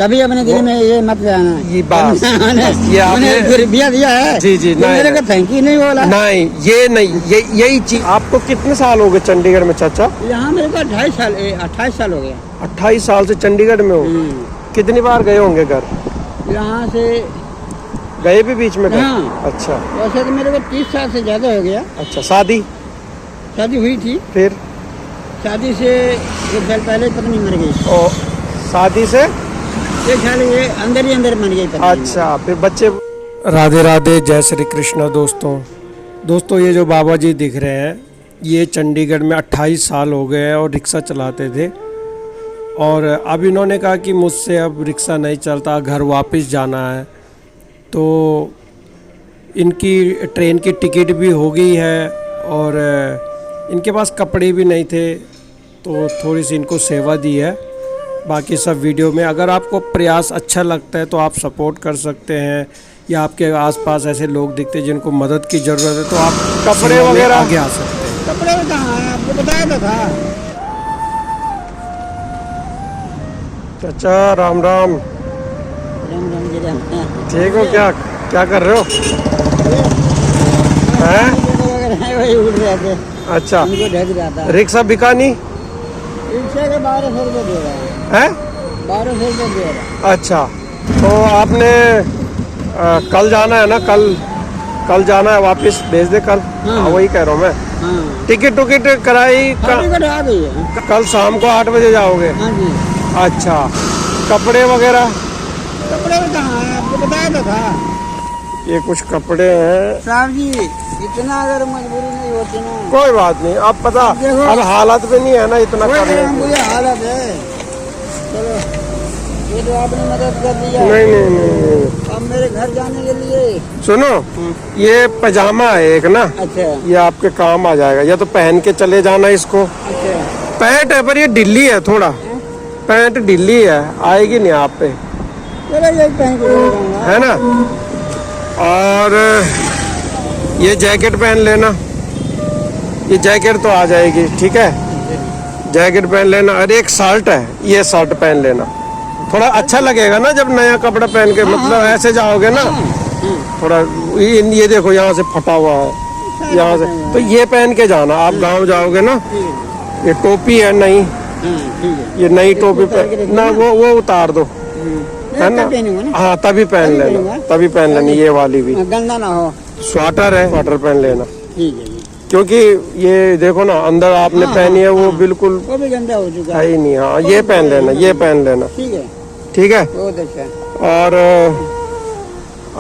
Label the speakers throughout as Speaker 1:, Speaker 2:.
Speaker 1: कभी अपने दिल में ये मत जाना
Speaker 2: ये बात ये आपने
Speaker 1: फिर दिया है।
Speaker 2: जी जी
Speaker 1: तो मेरे को थैंक यू नहीं बोला।
Speaker 2: नहीं ये नहीं, यही चीज। आपको कितने साल हो गए चंडीगढ़ में चाचा?
Speaker 1: यहाँ मेरे को 28 साल हो गया।
Speaker 2: 28 साल से चंडीगढ़ में हो। कितनी बार गए होंगे घर?
Speaker 1: यहाँ से
Speaker 2: गए भी बीच में घर?
Speaker 1: हाँ।
Speaker 2: अच्छा,
Speaker 1: वैसे तो मेरे को 30 साल से ज्यादा हो गया।
Speaker 2: अच्छा। शादी
Speaker 1: हुई थी,
Speaker 2: फिर?
Speaker 1: शादी से 1 साल पहले पत्नी मर गई।
Speaker 2: ओ, शादी से
Speaker 1: 1 साल ये अंदर ही अंदर मर गई पत्नी।
Speaker 2: अच्छा, फिर बच्चे? राधे राधे, जय श्री कृष्ण। दोस्तों ये जो बाबा जी दिख रहे हैं, ये चंडीगढ़ में 28 साल हो गए हैं और रिक्शा चलाते थे। और अब इन्होंने कहा कि मुझसे अब रिक्शा नहीं चलता, घर वापस जाना है। तो इनकी ट्रेन की टिकट भी हो गई है और इनके पास कपड़े भी नहीं थे, तो थोड़ी सी इनको सेवा दी है। बाकी सब वीडियो में, अगर आपको प्रयास अच्छा लगता है तो आप सपोर्ट कर सकते हैं, या आपके आसपास ऐसे लोग दिखते हैं जिनको मदद की ज़रूरत है तो आप कपड़े वगैरह आगे आ सकते हैं।
Speaker 1: कपड़े कहाँ है, आपको बताया तो था।
Speaker 2: चाचा राम राम। ठीक हो? क्या कर रहे हो? हैं?
Speaker 1: वही उड़ रहे थे।
Speaker 2: अच्छा,
Speaker 1: उनको ढक जाता है।
Speaker 2: रिक्शा बिका नहीं?
Speaker 1: रिक्शा के 1200 रुपये दे रहा है। 1200 रुपये दे रहा है।
Speaker 2: अच्छा, तो आपने कल जाना है ना? कल जाना है वापस, भेज दे कल। हाँ, वही कह रहा हूँ मैं।
Speaker 1: हाँ।
Speaker 2: टिकट कराई?
Speaker 1: टिकट आ गई है।
Speaker 2: कल शाम को 8 बजे जाओगे?
Speaker 1: हाँ जी।
Speaker 2: अच्छा, कपड़े वगैरह?
Speaker 1: कपड़े कहाँ है, आपको बताया तो था।
Speaker 2: ये कुछ कपड़े हैं
Speaker 1: साहब जी, इतना अगर मजबूरी नहीं होती ना।
Speaker 2: कोई बात नहीं, अब पता अब हालत में नहीं है ना इतना करने की।
Speaker 1: मुझे हालत है। चलो, ये तो आपने मदद कर दिया।
Speaker 2: नहीं।
Speaker 1: अब मेरे घर जाने के लिए
Speaker 2: सुनो, ये पजामा है एक ना।
Speaker 1: अच्छा।
Speaker 2: ये आपके काम आ जाएगा, या तो पहन के चले जाना इसको।
Speaker 1: अच्छा।
Speaker 2: पैंट है पर ये ढीली है थोड़ा। पैंट ढीली है, आएगी नहीं आप पे।
Speaker 1: चलो ये पहन के जाऊंगा।
Speaker 2: है ना? और ये जैकेट पहन लेना, ये जैकेट तो आ जाएगी, ठीक है? जैकेट पहन लेना। और एक शर्ट है, ये शर्ट पहन लेना, थोड़ा अच्छा लगेगा ना जब नया कपड़ा पहन के। मतलब ऐसे जाओगे ना थोड़ा, ये देखो यहाँ से फटा हुआ है, यहाँ से, तो ये पहन के जाना। आप गांव जाओगे ना। ये टोपी है नई, ये नई टोपी पहन ना, वो उतार दो, है ना? हाँ, तभी पहन लेना, ये वाली भी।
Speaker 1: गंदा ना हो।
Speaker 2: स्वेटर है, स्वेटर पहन लेना,
Speaker 1: ठीक है।
Speaker 2: क्योंकि ये देखो ना अंदर आपने पहनी है वो बिल्कुल
Speaker 1: वो भी गंदा हो चुका
Speaker 2: है ही नहीं। हाँ, ये पहन लेना, ये पहन लेना।
Speaker 1: ठीक है,
Speaker 2: ठीक है।
Speaker 1: बहुत अच्छा।
Speaker 2: और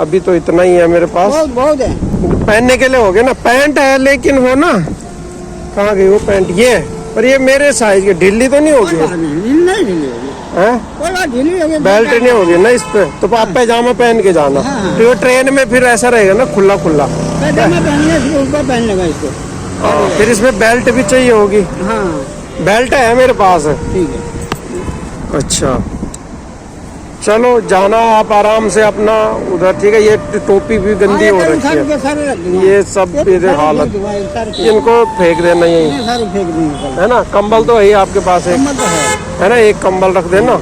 Speaker 2: अभी तो इतना ही है मेरे पास।
Speaker 1: बहुत है
Speaker 2: पहनने के लिए हो गया ना। पैंट है लेकिन वो ना, कहाँ गई वो पैंट? ये पर ये मेरे साइज की, ढीली तो नहीं होगी? बेल्ट नहीं होगी ना इस पे, तो आप पैजामा पहन के जाना। तो ट्रेन में फिर ऐसा रहेगा ना, खुला
Speaker 1: पहन लेगा इसको।
Speaker 2: फिर इसमें बेल्ट भी चाहिए होगी।
Speaker 1: हाँ,
Speaker 2: बेल्ट है मेरे पास।
Speaker 1: ठीक है।
Speaker 2: अच्छा, चलो जाना आप आराम से अपना उधर, ठीक है? ये टोपी भी गंदी हो रखी है, ये सब हालत, इनको फेंक देना यही, है ना? कंबल तो है आपके पास? है ना? एक कंबल रख देना।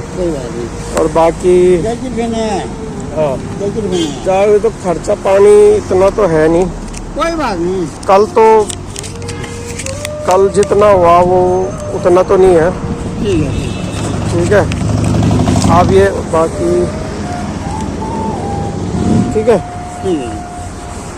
Speaker 2: और बाकी हाँ, जाओगे तो खर्चा पानी इतना तो है नहीं।
Speaker 1: कोई बात नहीं।
Speaker 2: कल जितना हुआ वो उतना तो नहीं है। ठीक है। आप ये बाकी ठीक है।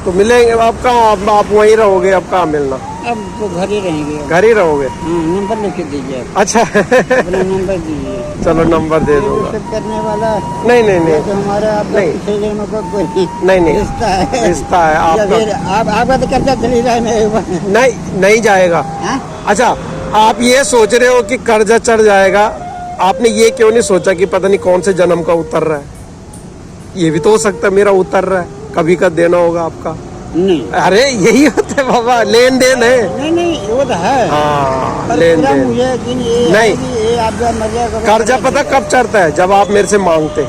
Speaker 2: तो मिलेंगे। आप कहाँ, आप वहीं रहोगे? अब कहाँ मिलना?
Speaker 1: अब तो घर ही रहेंगे।
Speaker 2: घर ही रहोगे?
Speaker 1: नंबर लिख दीजिए।
Speaker 2: अच्छा
Speaker 1: अपना नंबर दीजिए।
Speaker 2: चलो नंबर दे दूंगा।
Speaker 1: करने वाला
Speaker 2: नहीं
Speaker 1: तो हमारे आप कोई
Speaker 2: नहीं
Speaker 1: रिश्ता है आपका तो कर्जा चली जाए
Speaker 2: नहीं जाएगा। अच्छा, आप ये सोच रहे हो कि कर्जा चढ़ जाएगा, आपने ये क्यों नहीं सोचा कि पता नहीं कौन से जन्म का उतर रहा है? ये भी तो हो सकता है मेरा उतर रहा है, कभी का देना होगा आपका।
Speaker 1: नहीं,
Speaker 2: अरे यही होता है बाबा, लेन देन है।
Speaker 1: नहीं वो तो है।
Speaker 2: हाँ, लेन देन। नहीं, कर्जा पता कब चढ़ता है? जब आप मेरे से मांगते,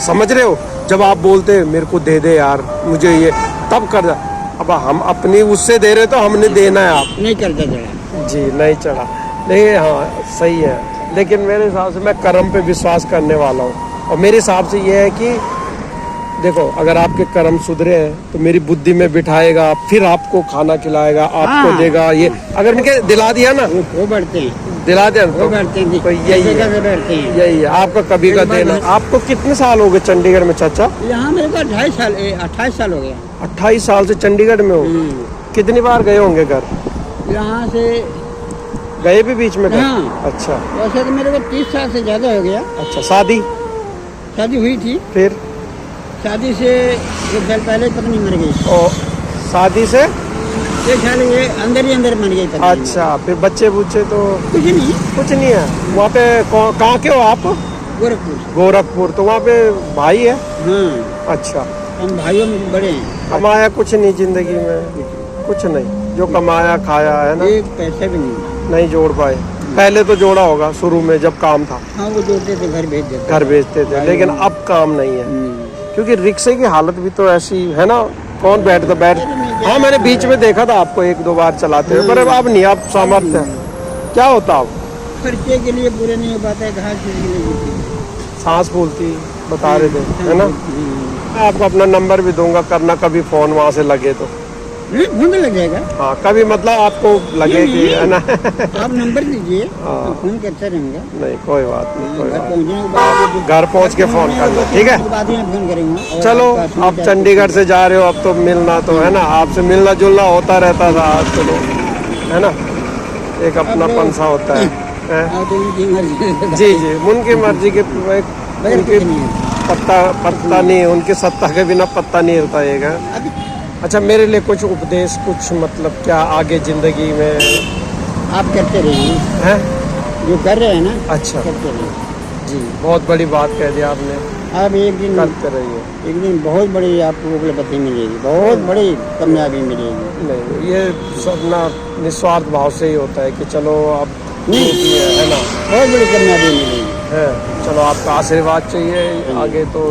Speaker 2: समझ रहे हो? जब आप बोलते मेरे को दे दे यार मुझे ये, तब कर्जा। अब हम अपनी उससे दे रहे तो हमने देना है। आप
Speaker 1: नहीं कर्जा चढ़ा
Speaker 2: जी, नहीं चढ़ा। नहीं, हाँ सही है। लेकिन मेरे हिसाब से मैं कर्म पे विश्वास करने वाला हूँ। और मेरे हिसाब से ये है कि देखो, अगर आपके कर्म सुधरे हैं तो मेरी बुद्धि में बिठाएगा, फिर आपको खाना खिलाएगा, आपको देगा। ये अगर मुझे दिला दिया ना,
Speaker 1: वो बढ़ते हैं,
Speaker 2: दिला दिया
Speaker 1: वो बढ़ते हैं,
Speaker 2: तो यही है,
Speaker 1: बढ़ते हैं।
Speaker 2: यही है आपका कभी का देना। आपको कितने साल हो गए चंडीगढ़ में चाचा?
Speaker 1: यहाँ मेरे को 28 साल हो गया।
Speaker 2: 28 साल से चंडीगढ़ में हो। कितनी बार गए होंगे घर?
Speaker 1: यहाँ से
Speaker 2: गए भी बीच में?
Speaker 1: हाँ।
Speaker 2: अच्छा,
Speaker 1: वैसे तो मेरे को 30 साल से ज्यादा हो गया।
Speaker 2: अच्छा। शादी
Speaker 1: हुई थी,
Speaker 2: फिर
Speaker 1: शादी से 1 साल पहले पत्नी मर गई।
Speaker 2: और शादी से
Speaker 1: 1 साल ये अंदर ही अंदर मर गई पत्नी।
Speaker 2: अच्छा, फिर बच्चे बुच्चे तो
Speaker 1: कुछ नहीं।
Speaker 2: कुछ नहीं है। वहाँ पे कहाँ के हो आप?
Speaker 1: गोरखपुर।
Speaker 2: गोरखपुर। तो वहाँ पे भाई है?
Speaker 1: हाँ,
Speaker 2: अच्छा।
Speaker 1: हम भाइयों में बड़े हैं।
Speaker 2: कमाया कुछ नहीं जिंदगी में? कुछ नहीं, जो कमाया खाया है ना?
Speaker 1: एक पैसे भी
Speaker 2: नहीं जोड़ पाए। पहले तो जोड़ा होगा शुरू में जब काम था।
Speaker 1: हाँ, वो जोड़ते थे, घर भेज देते,
Speaker 2: घर भेजते थे, लेकिन अब काम नहीं है क्योंकि रिक्शे की हालत भी तो ऐसी है ना। कौन बैठ। हाँ, मैंने बीच में देखा था आपको 1-2 बार चलाते हुए, पर अब नहीं, आप सामर्थ्य क्या होता अब?
Speaker 1: खर्चे के लिए पूरे नहीं हो पाता है, घास के लिए
Speaker 2: सांस फूलती बता रहे थे, है ना? मैं आपको अपना नंबर भी दूंगा, करना कभी फोन वहाँ से लगे तो।
Speaker 1: फोन लग जाएगा।
Speaker 2: हाँ, कभी मतलब आपको लगे कि है ना।
Speaker 1: आप नंबर दीजिए,
Speaker 2: हाँ।
Speaker 1: फोन करते रहेंगे।
Speaker 2: नहीं, कोई बात नहीं, कोई
Speaker 1: घर
Speaker 2: बात
Speaker 1: पहुँचने के बाद
Speaker 2: घर पहुँच के फोन करना, ठीक है?
Speaker 1: बाद में फोन करेंगे।
Speaker 2: चलो, आप चंडीगढ़ से जा रहे हो, अब तो मिलना तो है ना, आपसे मिलना जुलना होता रहता था। चलो, है ना, एक अपना पंसा होता है। जी जी, उनकी मर्जी के उनकी पत्ता नहीं, उनकी सत्ता के बिना पत्ता नहीं हिलता है। अच्छा, मेरे लिए कुछ उपदेश, कुछ मतलब क्या आगे जिंदगी में
Speaker 1: आप करते रहिए,
Speaker 2: हैं
Speaker 1: जो कर रहे हैं ना।
Speaker 2: अच्छा,
Speaker 1: करते रहिए
Speaker 2: जी, बहुत बड़ी बात कह दी आपने।
Speaker 1: आप एक दिन
Speaker 2: करते रहिए,
Speaker 1: एक दिन बहुत बड़ी आपको उपलब्धि मिलेगी, बहुत बड़ी कामयाबी मिलेगी।
Speaker 2: नहीं, ये सब ना निस्वार्थ भाव से ही होता है कि चलो अब है ना,
Speaker 1: बहुत बड़ी कामयाबी मिलेगी
Speaker 2: है। चलो, आपका आशीर्वाद चाहिए आगे तो।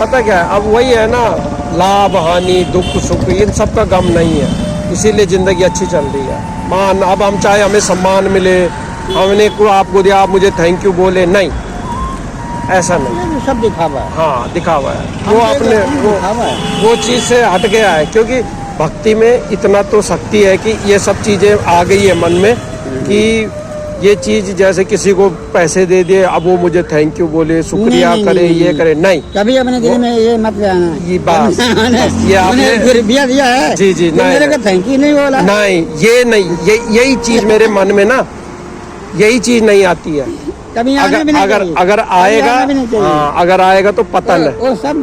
Speaker 2: पता क्या है, अब वही है ना, लाभ हानि दुख सुख इन सब का गम नहीं है, इसीलिए जिंदगी अच्छी चल रही है। मान अब हम चाहे हमें सम्मान मिले, हमने को आपको दिया, आप मुझे थैंक यू बोले, नहीं, ऐसा नहीं।
Speaker 1: सब दिखावा है।
Speaker 2: हाँ, दिखावा है। वो अपने वो चीज़ से हट गया है, क्योंकि भक्ति में इतना तो शक्ति है कि ये सब चीज़ें आ गई है मन में कि ये चीज, जैसे किसी को पैसे दे दिए, अब वो मुझे थैंक यू बोले, शुक्रिया करे, ये करे, नहीं।
Speaker 1: कभी अपने दिल में ये मत लाना,
Speaker 2: ये बात ये आपने
Speaker 1: रुपया दिया है।
Speaker 2: जी जी, नहीं,
Speaker 1: मेरे को थैंक यू नहीं बोला,
Speaker 2: नहीं, ये नहीं, यही चीज मेरे मन में ना, यही चीज नहीं आती है।
Speaker 1: कभी
Speaker 2: अगर आएगा, हाँ, अगर आएगा तो पतन है,
Speaker 1: वो सब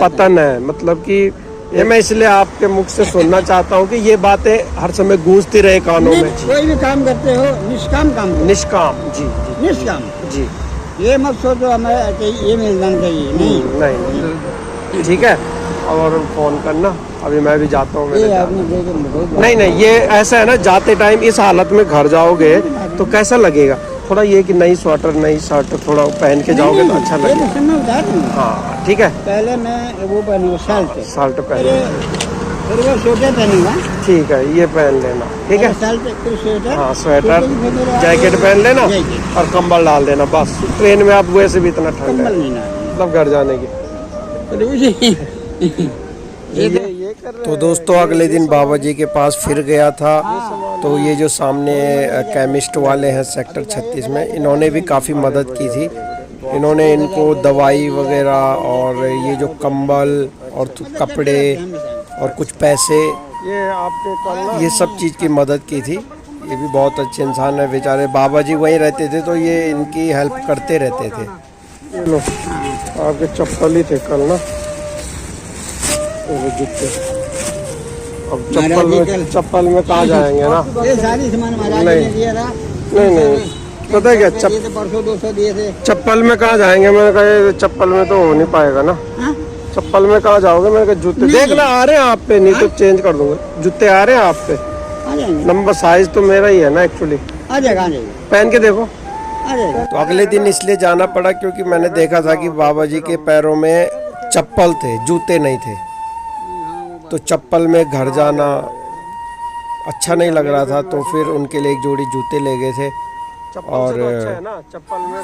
Speaker 2: पतन है। मतलब कि ये मैं इसलिए आपके मुख से सुनना चाहता हूँ कि ये बातें हर समय गूंजती रहे कानों में।
Speaker 1: कोई भी काम करते हो, निष्काम काम करो।
Speaker 2: निष्काम, जी जी,
Speaker 1: निष्काम
Speaker 2: जी।
Speaker 1: ये मत सोचो हमें ये मिल जाना चाहिए,
Speaker 2: नहीं, ठीक है। और फोन करना, अभी मैं भी जाता हूँ। नहीं, ये ऐसा है ना, जाते टाइम इस हालत में घर जाओगे तो कैसा लगेगा? थोड़ा ये कि नई स्वेटर, नई शर्ट थोड़ा पहन के जाओगे तो अच्छा लगेगा। हाँ, ठीक है।
Speaker 1: पहले मैं वो पहनूंगा,
Speaker 2: शर्ट पहन,
Speaker 1: फिर वो स्वेटर पहनूंगा।
Speaker 2: ठीक है, ये पहन लेना, ठीक है।
Speaker 1: स्वेटर,
Speaker 2: हाँ, स्वेटर, जैकेट पहन लेना और कंबल डाल देना, बस। ट्रेन में आप वैसे भी इतना ठंड है, मतलब घर जाने की। तो दोस्तों, अगले दिन बाबा जी के पास फिर गया था। तो ये जो सामने केमिस्ट वाले हैं सेक्टर 36 में, इन्होंने भी काफ़ी मदद की थी। इन्होंने इनको दवाई वगैरह और ये जो कंबल और कपड़े और कुछ पैसे, ये सब चीज़ की मदद की थी। ये भी बहुत अच्छे इंसान है बेचारे। बाबा जी वहीं रहते थे तो ये इनकी हेल्प करते रहते थे। लो, आपके चप्पल ही थे कल ना, जूते। अब चप्पल में कहाँ जाएंगे ना?
Speaker 1: ये सारी सामान महाराज ने दिया था।
Speaker 2: नहीं, पता है क्या,
Speaker 1: परसों 200 दिए थे।
Speaker 2: चप्पल में कहाँ जाएंगे? मैंने कहा चप्पल में तो हो नहीं पाएगा ना। चप्पल में कहाँ जाओगे? मैंने कहा जूते देखना आ रहे हैं आप पे, नहीं तो चेंज कर दूंगा। जूते आ रहे हैं आप पे, नंबर साइज तो मेरा ही है ना एक्चुअली।
Speaker 1: आ जाएगा,
Speaker 2: पहन के देखो। तो अगले दिन इसलिए जाना पड़ा क्योंकि मैंने देखा था कि बाबा जी के पैरों में चप्पल थे, जूते नहीं थे। तो चप्पल में घर जाना अच्छा नहीं लग रहा था, तो फिर उनके लिए एक जोड़ी जूते ले गए थे और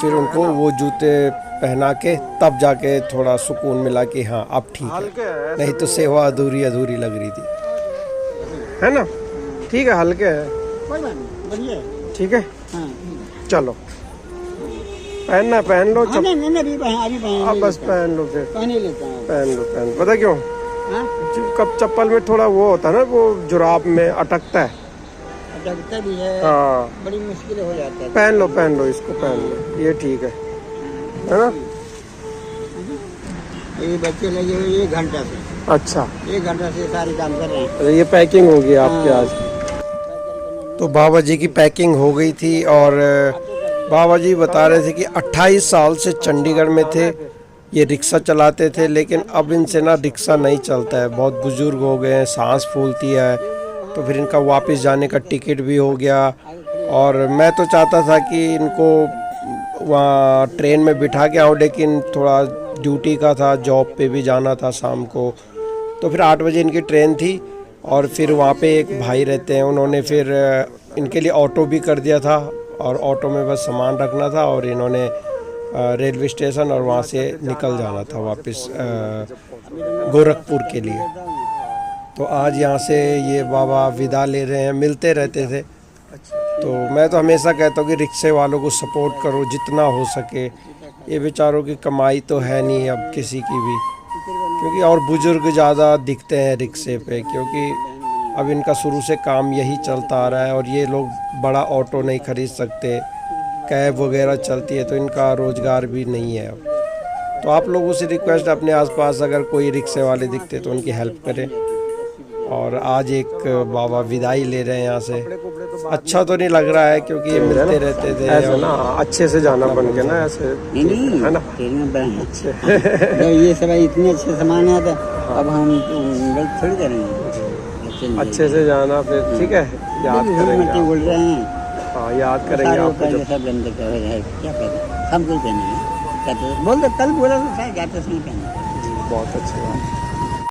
Speaker 2: फिर उनको वो जूते पहना के तब जाके थोड़ा सुकून मिला कि हाँ अब ठीक है, नहीं तो सेवा अधूरी अधूरी लग रही थी, है ना। ठीक है, हल्के हैं,
Speaker 1: कोई बात नहीं, बढ़िया है।
Speaker 2: ठीक है,
Speaker 1: हाँ,
Speaker 2: चलो पहनना पहन लो।
Speaker 1: हाँ, नहीं अभी पहन
Speaker 2: अब बस पहन लो, फिर
Speaker 1: पहन ही लेता हूँ।
Speaker 2: पहन लो। पता क्यों?
Speaker 1: हाँ?
Speaker 2: कब चप्पल में थोड़ा वो होता है ना, वो जुराब में अटकता है।
Speaker 1: अटकता भी है,
Speaker 2: हाँ,
Speaker 1: बड़ी मुश्किल हो जाता है।
Speaker 2: पहन लो, इसको पहन लो, ये ठीक है ना।
Speaker 1: ये बच्चे लगे हुए 1 घंटा से।
Speaker 2: अच्छा,
Speaker 1: 1 घंटा से सारे काम कर रहे हैं।
Speaker 2: ये पैकिंग होगी आपके आज। तो बाबा जी की पैकिंग हो गई थी और बाबा जी बता रहे थे कि 28 साल से चंडीगढ़ में थे, ये रिक्शा चलाते थे, लेकिन अब इनसे ना रिक्शा नहीं चलता है, बहुत बुजुर्ग हो गए हैं, सांस फूलती है, तो फिर इनका वापस जाने का टिकट भी हो गया। और मैं तो चाहता था कि इनको वहाँ ट्रेन में बिठा के आऊँ, लेकिन थोड़ा ड्यूटी का था, जॉब पे भी जाना था शाम को, तो फिर 8 बजे इनकी ट्रेन थी। और फिर वहाँ पे एक भाई रहते हैं, उन्होंने फिर इनके लिए ऑटो भी कर दिया था, और ऑटो में बस सामान रखना था और इन्होंने रेलवे स्टेशन और वहाँ से निकल जाना था वापस गोरखपुर के लिए। तो आज यहाँ से ये बाबा विदा ले रहे हैं, मिलते रहते थे। तो मैं तो हमेशा कहता हूँ कि रिक्शे वालों को सपोर्ट करो जितना हो सके, ये बेचारों की कमाई तो है नहीं अब किसी की भी, क्योंकि और बुजुर्ग ज़्यादा दिखते हैं रिक्शे पे, क्योंकि अब इनका शुरू से काम यही चलता आ रहा है और ये लोग बड़ा ऑटो नहीं खरीद सकते, कैब वगैरह चलती है, तो इनका रोज़गार भी नहीं है अब। तो आप लोगों से रिक्वेस्ट, अपने आसपास अगर कोई रिक्शे वाले दिखते तो उनकी हेल्प करें। और आज एक बाबा विदाई ले रहे हैं यहाँ से, अच्छा तो नहीं लग रहा है क्योंकि ये मिलते रहते थे ऐसे ना, अच्छे से जाना बन के ना, ऐसे
Speaker 1: नहीं
Speaker 2: है ना।
Speaker 1: जब ये सब इतने अच्छे सामान है, तो अब हम गलत थोड़ी करेंगे,
Speaker 2: अच्छे से जाना, फिर ठीक है, याद करेंगे।
Speaker 1: बोल रहे हैं,
Speaker 2: हाँ, याद करेंगे आपको जब
Speaker 1: सब बंद है, क्या कहते सब कुछ पहने, बोल दो कल बोला तो शायद जाते समय पहने।
Speaker 2: बहुत अच्छी बात।